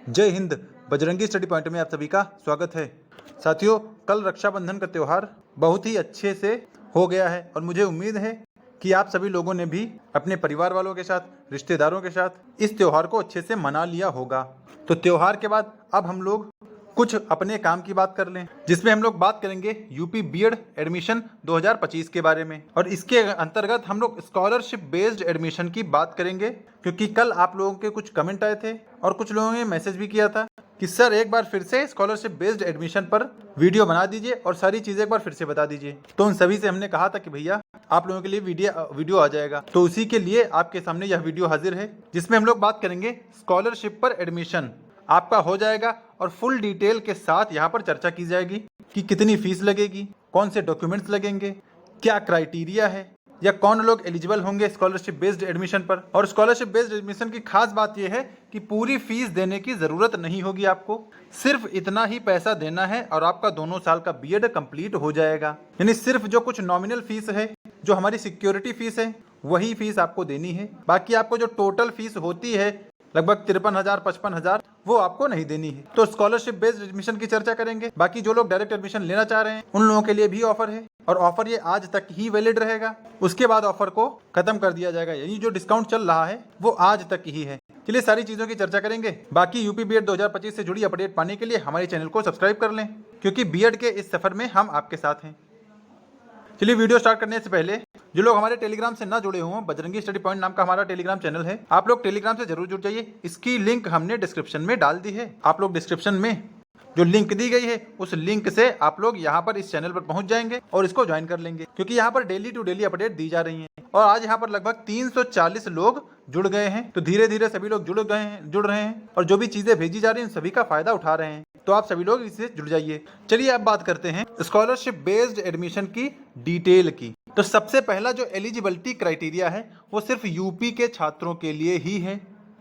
जय Hind. Bajrangi study point में आप सभी का स्वागत है। साथियों, कल रक्षाबंधन का त्यौहार बहुत ही अच्छे से हो गया है और मुझे उम्मीद है कि आप सभी लोगों ने भी अपने परिवार वालों के साथ, रिश्तेदारों के साथ इस त्यौहार को अच्छे से मना लिया होगा। तो त्यौहार के बाद अब हम लोग कुछ अपने काम की बात कर लें, जिसमें हम लोग बात करेंगे यूपी बीएड एडमिशन 2025 के बारे में। और इसके अंतर्गत हम लोग स्कॉलरशिप बेस्ड एडमिशन की बात करेंगे, क्योंकि कल आप लोगों के कुछ कमेंट आए थे और कुछ लोगों ने मैसेज भी किया था कि सर एक बार फिर से स्कॉलरशिप बेस्ड एडमिशन पर वीडियो बना दीजिए और सारी चीजें एक बार फिर से बता दीजिए। तो उन सभी से हमने कहा था कि भैया आप लोगों के लिए वीडियो आ जाएगा, तो उसी के लिए आपके सामने यह वीडियो हाजिर है, जिसमें हम लोग बात करेंगे स्कॉलरशिप पर एडमिशन आपका हो जाएगा और फुल डिटेल के साथ यहाँ पर चर्चा की जाएगी कि कितनी फीस लगेगी, कौन से डॉक्यूमेंट्स लगेंगे, क्या क्राइटेरिया है, या कौन लोग एलिजिबल होंगे स्कॉलरशिप बेस्ड एडमिशन पर। और स्कॉलरशिप बेस्ड एडमिशन की खास बात यह है कि पूरी फीस देने की जरूरत नहीं होगी, आपको सिर्फ इतना ही पैसा देना है और आपका 2 साल का बीएड कंप्लीट हो जाएगा। यानी सिर्फ जो कुछ नॉमिनल फीस है, जो हमारी सिक्योरिटी फीस है, वही फीस आपको देनी है। बाकी आपको जो टोटल फीस होती है लगभग 53,000 55,000, वो आपको नहीं देनी है। तो स्कॉलरशिप बेस्ड एडमिशन की चर्चा करेंगे। बाकी जो लोग डायरेक्ट एडमिशन लेना चाह रहे हैं उन लोगों के लिए भी ऑफर है, और ऑफर ये आज तक ही वैलिड रहेगा। उसके बाद ऑफर को खत्म कर दिया जाएगा, यानी जो डिस्काउंट चल रहा है वो आज तक ही है। चलिए सारी चीजों की चर्चा करेंगे। बाकी यूपी बीएड 2025 से जुड़ी अपडेट पाने के लिए हमारे चैनल को सब्सक्राइब कर लें, क्योंकि बीएड के इस सफर में हम आपके साथ हैं। चलिए वीडियो स्टार्ट करने से पहले जो लोग हमारे टेलीग्राम से ना जुड़े हों, बजरंगी स्टडी पॉइंट नाम का हमारा टेलीग्राम चैनल है, आप लोग टेलीग्राम से जरूर जुड़ जाइए। इसकी लिंक हमने डिस्क्रिप्शन में डाल दी है। आप लोग डिस्क्रिप्शन में जो लिंक दी गई है उस लिंक से आप लोग यहाँ पर इस चैनल पर पहुंच जाएंगे और इसको ज्वाइन कर लेंगे, क्योंकि यहाँ पर डेली टू डेली अपडेट दी जा रही है। और आज यहाँ पर लगभग 340 लोग जुड़ गए हैं, तो धीरे धीरे सभी लोग जुड़ रहे हैं और जो भी चीजें भेजी जा रही हैं सभी का फायदा उठा रहे हैं। तो आप सभी लोग इससे जुड़ जाइए। चलिए अब बात करते हैं स्कॉलरशिप बेस्ड एडमिशन की डिटेल की। तो सबसे पहला जो एलिजिबिलिटी क्राइटेरिया है वो सिर्फ यूपी के छात्रों के लिए ही है,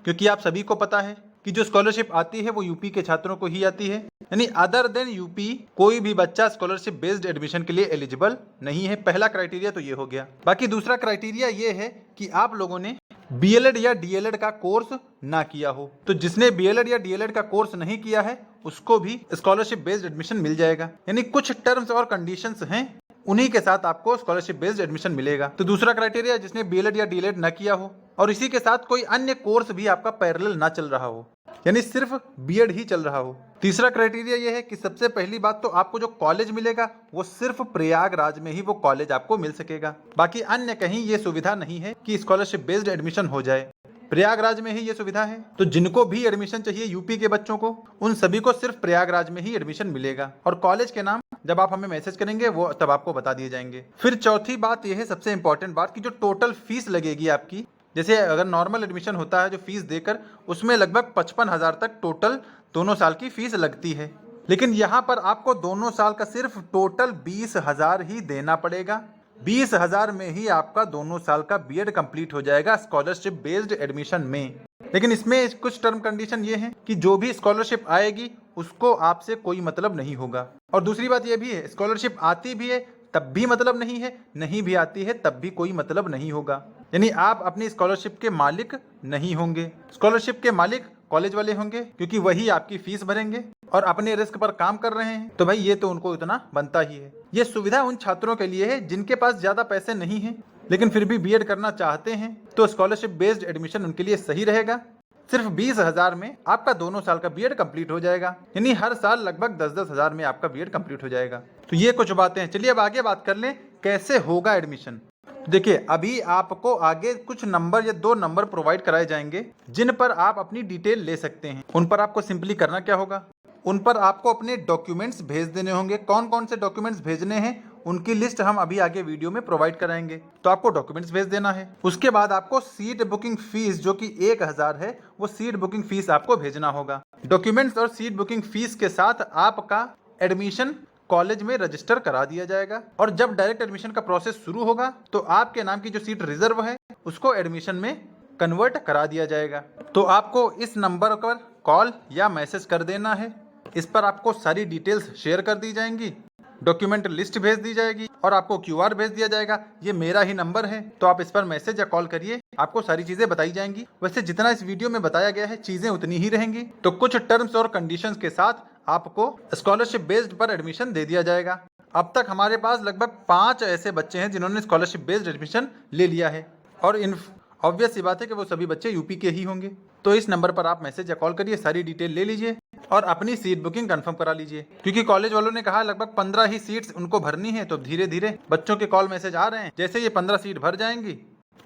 क्योंकि आप सभी को पता है कि जो स्कॉलरशिप आती है वो यूपी के छात्रों को ही आती है। यानी अदर देन यूपी कोई भी बच्चा स्कॉलरशिप बेस्ड एडमिशन के लिए एलिजिबल नहीं है। पहला क्राइटेरिया तो ये हो गया। बाकी दूसरा क्राइटेरिया ये है कि आप लोगों ने बीएलएड या डीएलएड का कोर्स ना किया हो। तो जिसने बीएलएड या डीएलएड का कोर्स नहीं किया है उसको भी स्कॉलरशिप बेस्ड एडमिशन मिल जाएगा। यानी कुछ टर्म्स और कंडीशंस हैं, उन्हीं के साथ आपको स्कॉलरशिप बेस्ड एडमिशन मिलेगा। तो दूसरा क्राइटेरिया जिसने बीएलएड या डीएलएड ना किया हो और इसी के साथ कोई अन्य कोर्स भी आपका पैरेलल ना चल रहा हो, यानी सिर्फ बीएड ही चल रहा हो। तीसरा क्राइटेरिया यह है कि सबसे पहली बात तो आपको जो कॉलेज मिलेगा वो सिर्फ प्रयागराज में ही वो कॉलेज आपको मिल सकेगा। बाकी अन्य कहीं ये सुविधा नहीं है कि स्कॉलरशिप बेस्ड एडमिशन हो जाए, प्रयागराज में ही ये सुविधा है। तो जिनको भी एडमिशन चाहिए यूपी के बच्चों को, उन सभी को सिर्फ प्रयागराज में ही एडमिशन मिलेगा। और कॉलेज के नाम जब आप हमें मैसेज करेंगे वो तब आपको बता दिए जाएंगे। फिर चौथी बात यह है, सबसे इंपॉर्टेंट बात, कि जो टोटल फीस लगेगी आपकी, जैसे अगर नॉर्मल एडमिशन होता है जो फीस देकर, उसमें लगभग 55,000 तक टोटल 2 साल की फीस लगती है। लेकिन यहाँ पर आपको 2 साल का सिर्फ टोटल 20,000 ही देना पड़ेगा। 20,000 में ही आपका 2 साल का बीएड कंप्लीट हो जाएगा स्कॉलरशिप बेस्ड एडमिशन में। लेकिन इसमें कुछ टर्म कंडीशन ये है कि जो भी स्कॉलरशिप आएगी उसको आपसे कोई मतलब नहीं होगा। और दूसरी बात यह भी है, स्कॉलरशिप आती भी है तब भी मतलब नहीं है, नहीं भी आती है तब भी कोई मतलब नहीं होगा। यानी आप अपनी स्कॉलरशिप के मालिक नहीं होंगे। स्कॉलरशिप के मालिक कॉलेज वाले होंगे, क्योंकि वही आपकी फीस भरेंगे और अपने रिस्क पर काम कर रहे हैं, तो भाई ये तो उनको इतना बनता ही है। ये सुविधा उन छात्रों के लिए है जिनके पास ज्यादा पैसे नहीं हैं लेकिन फिर भी बीएड करना चाहते हैं, तो स्कॉलरशिप बेस्ड एडमिशन उनके लिए सही रहेगा। सिर्फ 20,000 में आपका 2 साल का बीएड कंप्लीट हो जाएगा, यानी हर साल लगभग 10-10 हजार में आपका बीएड कंप्लीट हो जाएगा। तो ये कुछ बातें हैं। चलिए अब आगे बात कर लें कैसे होगा एडमिशन। देखिए, अभी आपको आगे कुछ नंबर या 2 नंबर प्रोवाइड कराए जाएंगे जिन पर आप अपनी डिटेल ले सकते हैं। उन पर आपको सिंपली करना क्या होगा, उन पर आपको अपने डॉक्यूमेंट्स भेज देने होंगे। कौन कौन से डॉक्यूमेंट्स भेजने हैं उनकी लिस्ट हम अभी आगे वीडियो में प्रोवाइड कराएंगे, तो आपको डॉक्यूमेंट्स भेज देना है। उसके बाद आपको सीट बुकिंग फीस जो कि 1,000 है, वो सीट बुकिंग फीस आपको भेजना होगा। डॉक्यूमेंट्स और सीट बुकिंग फीस के साथ आपका एडमिशन कॉलेज में रजिस्टर करा दिया जाएगा। और जब डायरेक्ट एडमिशन का प्रोसेस शुरू होगा तो आपके नाम की जो सीट रिजर्व है उसको एडमिशन में कन्वर्ट करा दिया जाएगा। तो आपको इस नंबर पर कॉल या मैसेज कर देना है। इस पर आपको सारी डिटेल्स शेयर कर दी जाएंगी डॉक्यूमेंट लिस्ट भेज दी जाएगी और आपको क्यूआर भेज दिया जाएगा। ये मेरा ही नंबर है, तो आप इस पर मैसेज या कॉल करिए, आपको सारी चीजें बताई जाएंगी। वैसे जितना इस वीडियो में बताया गया है चीजें उतनी ही रहेंगी। तो कुछ टर्म्स और कंडीशंस के साथ आपको स्कॉलरशिप बेस्ड पर एडमिशन दे दिया जाएगा। अब तक हमारे पास लगभग 5 ऐसे बच्चे हैं जिन्होंने स्कॉलरशिप बेस्ड एडमिशन ले लिया है, और इन ऑब्वियस सी बात है कि वो सभी बच्चे यूपी के ही होंगे। तो इस नंबर पर आप मैसेज या कॉल करिए, सारी डिटेल ले लीजिए और अपनी सीट बुकिंग कंफर्म करा लीजिए, क्योंकि कॉलेज वालों ने कहा लगभग 15 ही सीट्स उनको भरनी है। तो धीरे धीरे बच्चों के कॉल मैसेज आ रहे हैं, जैसे ये 15 सीट भर जाएंगी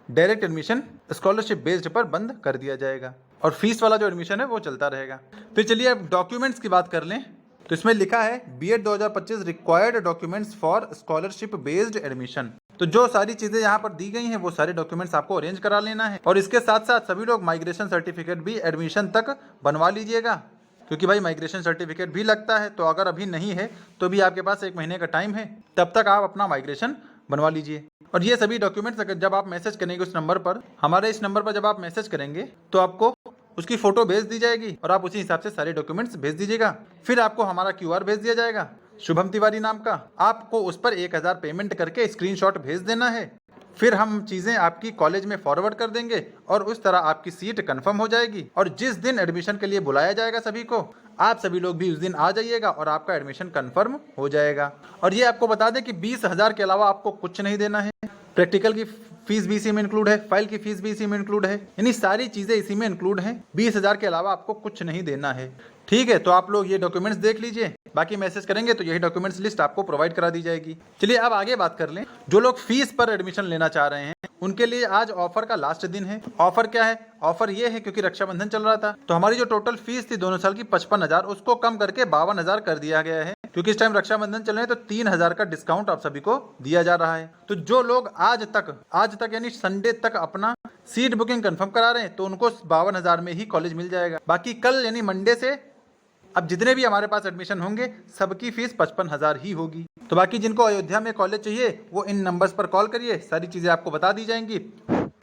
डायरेक्ट एडमिशन स्कॉलरशिप बेस्ड पर बंद कर दिया जाएगा और फीस वाला जो एडमिशन है वो चलता रहेगा। फिर चलिए अब डॉक्यूमेंट्स की बात कर लें। तो इसमें लिखा है BEd 2025 required documents for scholarship based admission. तो जो सारी चीजें यहाँ पर दी गई हैं वो सारे डॉक्यूमेंट्स आपको अरेंज करा लेना है, और इसके साथ साथ सभी लोग माइग्रेशन सर्टिफिकेट भी एडमिशन तक बनवा लीजिएगा, क्योंकि भाई माइग्रेशन सर्टिफिकेट भी लगता है। तो अगर अभी नहीं है तो भी आपके पास 1 महीने का टाइम है, तब तक आप अपना माइग्रेशन बनवा लीजिए। और ये सभी डॉक्यूमेंट्स अगर जब आप मैसेज करेंगे उस नंबर पर, हमारे इस नंबर पर जब आप मैसेज करेंगे तो आपको उसकी फोटो भेज दी जाएगी और आप उसी हिसाब से सारे डॉक्यूमेंट्स भेज दीजिएगा। फिर आपको हमारा क्यूआर भेज दिया जाएगा शुभम तिवारी नाम का, आपको उस पर 1000 पेमेंट करके स्क्रीनशॉट भेज देना है। फिर हम चीजें आपकी कॉलेज में फॉरवर्ड कर देंगे और उस तरह आपकी सीट कंफर्म हो जाएगी। और जिस दिन एडमिशन के लिए बुलाया जाएगा सभी को, आप सभी लोग भी उस दिन आ जाइएगा और आपका एडमिशन कंफर्म हो जाएगा। और ये आपको बता दें कि 20,000 के अलावा आपको कुछ नहीं देना है। प्रैक्टिकल की फीस भी इसी में इंक्लूड है, फाइल की फीस भी इसी में इंक्लूड है, यानी सारी चीजें इसी में इंक्लूड हैं। 20,000 के अलावा आपको कुछ नहीं देना है। ठीक है, तो आप लोग ये डॉक्यूमेंट्स देख लीजिए, बाकी मैसेज करेंगे तो यही डॉक्यूमेंट्स लिस्ट आपको प्रोवाइड करा दी जाएगी। चलिए अब आगे बात कर लें। जो लोग फीस पर एडमिशन लेना चाह रहे हैं उनके लिए आज ऑफर का लास्ट दिन है। ऑफर क्या है? ऑफर ये है क्योंकि रक्षाबंधन चल रहा था तो हमारी जो टोटल फीस थी दोनों साल की 55,000, उसको कम करके 52,000 कर दिया गया है। क्योंकि इस टाइम रक्षाबंधन चल रहे हैं तो 3,000 का डिस्काउंट आप सभी को दिया जा रहा है। तो जो लोग आज तक यानी संडे तक अपना सीट बुकिंग कंफर्म करा रहे हैं तो उनको 52,000 में ही कॉलेज मिल जाएगा। बाकी कल यानी मंडे से अब जितने भी हमारे पास एडमिशन होंगे सबकी फीस 55,000 ही होगी। तो बाकी जिनको अयोध्या में कॉलेज चाहिए वो इन नंबर्स पर कॉल करिए, सारी चीजें आपको बता दी जाएंगी।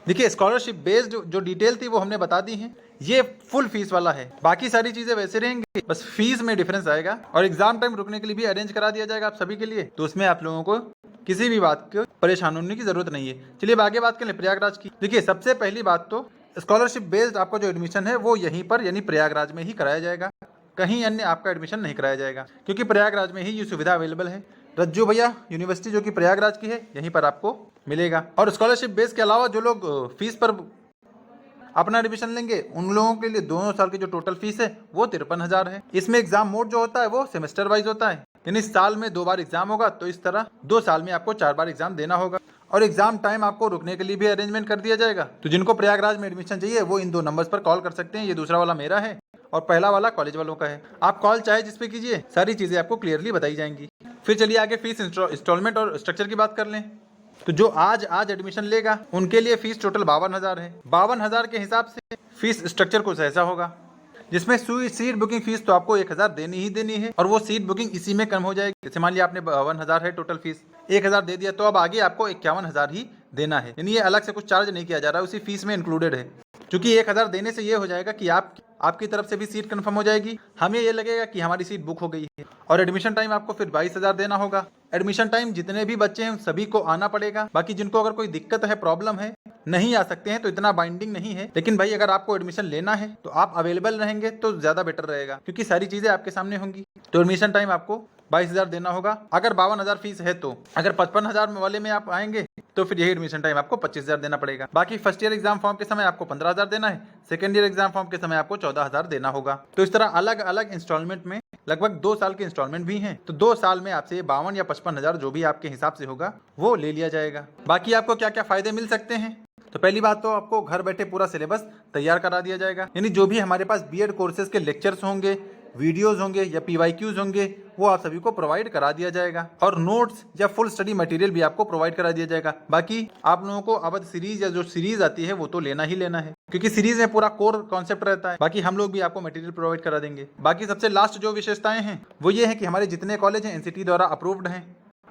देखिए स्कॉलरशिप बेस्ड जो डिटेल थी वो हमने बता दी है, ये फुल फीस वाला है, बाकी सारी चीजें वैसे रहेंगी, बस फीस में डिफरेंस आएगा। और एग्जाम टाइम रुकने के लिए भी अरेंज करा दिया जाएगा आप सभी के लिए, तो उसमें आप लोगों को किसी भी बात को परेशान होने की जरूरत नहीं है। चलिए अब आगे बात करें प्रयागराज की। देखिए सबसे पहली बात तो स्कॉलरशिप बेस्ड आपका जो एडमिशन है वो यहीं पर यानी प्रयागराज में ही कराया जाएगा, कहीं अन्य आपका एडमिशन नहीं कराया जाएगा, क्योंकि प्रयागराज में ही ये सुविधा अवेलेबल है। रज्जू भैया यूनिवर्सिटी जो कि प्रयागराज की है यहीं पर आपको मिलेगा। और स्कॉलरशिप बेस के अलावा जो लोग फीस पर अपना एडमिशन लेंगे उन लोगों के लिए दोनों साल की जो टोटल फीस है वो 53,000 है। इसमें एग्जाम मोड जो होता है वो सेमेस्टर वाइज होता है, यानी साल में 2 बार एग्जाम होगा, तो इस तरह 2 साल में आपको 4 बार एग्जाम देना होगा। और एग्जाम टाइम आपको रुकने के लिए भी अरेंजमेंट कर दिया जाएगा। तो जिनको प्रयागराज में एडमिशन चाहिए वो इन 2 नंबर्स पर कॉल कर सकते हैं। ये दूसरा वाला मेरा है और पहला वाला कॉलेज वालों का है। आप कॉल चाहे जिस पे कीजिए, सारी चीजें आपको क्लियरली बताई जाएंगी। फिर चलिए आगे फीस इंस्टॉलमेंट और स्ट्रक्चर की बात कर लें। तो जो आज एडमिशन लेगा उनके लिए फीस टोटल 52,000 है। 52,000 के हिसाब से फीस स्ट्रक्चर कुछ ऐसा होगा, जिसमें सीट बुकिंग फीस तो आपको 1,000 देनी ही देनी है, और वो सीट बुकिंग इसी में कम हो जाएगी। जैसे मान लिया आपने 52,000 है टोटल फीस, 1,000 दे दिया तो अब आगे आपको 51,000 ही देना है, यानी ये अलग से कुछ चार्ज नहीं किया जा रहा है, उसी फीस में इंक्लूडेड है। क्योंकि 1,000 देने से ये हो जाएगा कि आपकी तरफ से भी सीट कंफर्म हो जाएगी, हमें ये लगेगा कि हमारी सीट बुक हो गई है। और एडमिशन टाइम आपको फिर 22,000 देना होगा। एडमिशन टाइम जितने भी बच्चे हैं सभी को आना पड़ेगा। बाकी जिनको अगर कोई दिक्कत है, प्रॉब्लम है, नहीं आ सकते हैं तो इतना बाइंडिंग नहीं है, लेकिन भाई अगर आपको एडमिशन लेना है तो आप अवेलेबल रहेंगे तो ज्यादा बेटर रहेगा, क्योंकि सारी चीजें आपके सामने होंगी। तो एडमिशन टाइम आपको 22,000 देना होगा अगर 52,000 फीस है तो। अगर 55,000 वाले में आप आएंगे तो फिर यही एडमिशन टाइम आपको 25,000 देना पड़ेगा। बाकी फर्स्ट ईयर एग्जाम फॉर्म के समय आपको 15,000 देना है, सेकंड ईयर एग्जाम फॉर्म के समय आपको 14,000 देना होगा। तो इस तरह अलग अलग इंस्टॉलमेंट में लगभग 2 साल के इंस्टॉलमेंट भी हैं। तो 2 साल में आपसे 52 या 55,000 जो भी आपके हिसाब से होगा वो ले लिया जाएगा। बाकी आपको क्या क्या फायदे मिल सकते हैं? तो पहली बात तो आपको घर बैठे पूरा सिलेबस तैयार करा दिया जाएगा, यानी जो भी हमारे पास बीएड कोर्सेज के लेक्चर्स होंगे, वीडियोस होंगे या पीवाईक्यूज होंगे वो आप सभी को प्रोवाइड करा दिया जाएगा। और नोट्स या फुल स्टडी मटेरियल भी आपको प्रोवाइड करा दिया जाएगा। बाकी आप लोगों को अवध सीरीज या जो सीरीज आती है वो तो लेना ही लेना है, क्योंकि सीरीज में पूरा कोर कॉन्सेप्ट रहता है। बाकी हम लोग भी आपको मटेरियल प्रोवाइड करा देंगे। बाकी सबसे लास्ट जो विशेषताएं हैं वो ये है कि हमारे जितने कॉलेज हैं एनसीटी द्वारा अप्रूव्ड हैं,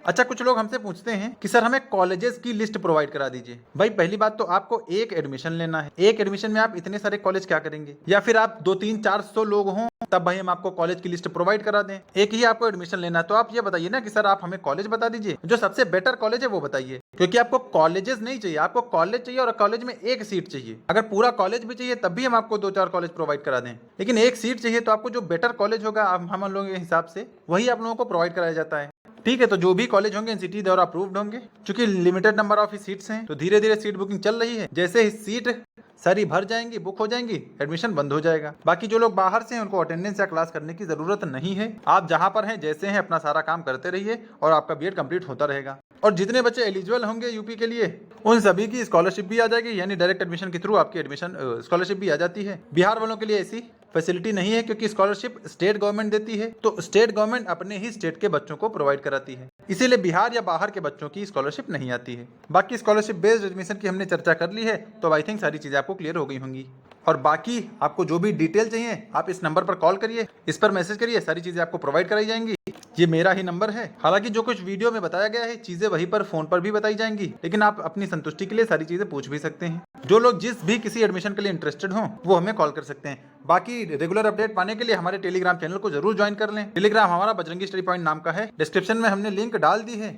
अच्छा, कुछ लोग हमसे पूछते हैं कि सर हमें कॉलेजेस की लिस्ट प्रोवाइड करा दीजिए। भाई पहली बात तो आपको एक एडमिशन लेना है, एक एडमिशन में आप इतने सारे कॉलेज क्या करेंगे? या फिर आप 200-300-400 लोग हों तब भाई हम आपको कॉलेज की लिस्ट प्रोवाइड करा दें। एक ही आपको एडमिशन लेना है तो आप ये बताइए ना कि सर आप हमें कॉलेज बता दीजिए, जो सबसे बेटर कॉलेज है वो बताइए। क्योंकि आपको कॉलेजेस नहीं चाहिए, आपको कॉलेज चाहिए और कॉलेज में एक सीट चाहिए। अगर पूरा कॉलेज भी चाहिए तब भी हम आपको 2-4 कॉलेज प्रोवाइड करा दें, लेकिन एक सीट चाहिए तो आपको जो बेटर कॉलेज होगा हम लोगों के हिसाब से वही आप लोगों को प्रोवाइड कराया जाता है। ठीक है, तो जो भी कॉलेज होंगे एनसीटी द्वारा अप्रूव्ड होंगे। क्योंकि लिमिटेड नंबर ऑफ सीट्स हैं तो धीरे धीरे सीट बुकिंग चल रही है। जैसे ही सीट सारी भर जाएंगी, बुक हो जाएंगी, एडमिशन बंद हो जाएगा। बाकी जो लोग बाहर से हैं उनको अटेंडेंस या क्लास करने की जरूरत नहीं है। आप जहां पर हैं जैसे हैं अपना सारा काम करते रहिए और आपका बीएड कंप्लीट होता रहेगा। और जितने बच्चे एलिजिबल होंगे यूपी के लिए उन सभी की स्कॉलरशिप भी आ जाएगी, यानी डायरेक्ट एडमिशन के थ्रू आपकी एडमिशन स्कॉलरशिप भी आ जाती है। बिहार वालों के लिए ऐसी फैसिलिटी नहीं है क्योंकि स्कॉलरशिप स्टेट गवर्नमेंट देती है, तो स्टेट गवर्नमेंट अपने ही स्टेट के बच्चों को प्रोवाइड कराती है, इसीलिए बिहार या बाहर के बच्चों की स्कॉलरशिप नहीं आती है। बाकी स्कॉलरशिप बेस्ड एडमिशन की हमने चर्चा कर ली है, तो आई थिंक सारी चीजें आपको क्लियर हो गई होंगी। और बाकी आपको जो भी डिटेल चाहिए आप इस नंबर पर कॉल करिए, इस पर मैसेज करिए, सारी चीजें आपको प्रोवाइड कराई जाएंगी। ये मेरा ही नंबर है। हालांकि जो कुछ वीडियो में बताया गया है चीजें वहीं पर फोन पर भी बताई जाएंगी, लेकिन आप अपनी संतुष्टि के लिए सारी चीजें पूछ भी सकते हैं। जो लोग जिस भी किसी एडमिशन के लिए इंटरेस्टेड हों वो हमें कॉल कर सकते हैं। बाकी रेगुलर अपडेट पाने के लिए हमारे टेलीग्राम चैनल को जरूर ज्वाइन कर लें। टेलीग्राम हमारा बजरंगी स्टडी पॉइंट नाम का है। डिस्क्रिप्शन में हमने लिंक डाल दी है,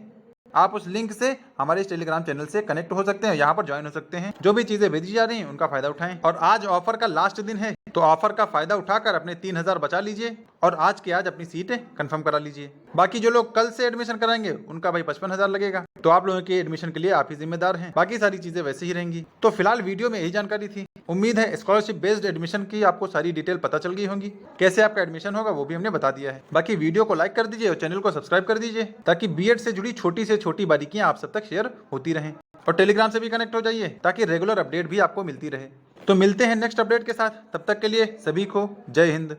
आप उस लिंक से हमारे इस टेलीग्राम चैनल से कनेक्ट हो सकते हैं, यहाँ पर ज्वाइन हो सकते हैं। जो भी चीजें भेजी जा रही हैं उनका फायदा उठाएं। और आज ऑफर का लास्ट दिन है, तो ऑफर का फायदा उठाकर अपने 3000 बचा लीजिए और आज के आज अपनी सीटें कंफर्म करा लीजिए। बाकी जो लोग कल से एडमिशन कराएंगे उनका भाई 55,000 लगेगा, तो आप लोगों के एडमिशन के लिए आप ही जिम्मेदार हैं। बाकी सारी चीजें वैसे ही रहेंगी। तो फिलहाल वीडियो में यही जानकारी थी। उम्मीद है स्कॉलरशिप बेस्ड एडमिशन की आपको सारी डिटेल पता चल गई होंगी। कैसे आपका एडमिशन होगा वो भी हमने बता दिया है। बाकी वीडियो को लाइक कर दीजिए और चैनल को सब्सक्राइब कर दीजिए ताकि बीएड से जुड़ी छोटी से छोटी बारीकियां आप सब तक शेयर होती रहें। और टेलीग्राम से भी कनेक्ट हो जाइए ताकि रेगुलर अपडेट भी आपको मिलती रहे। तो मिलते हैं नेक्स्ट अपडेट के साथ, तब तक के लिए सभी को जय हिंद।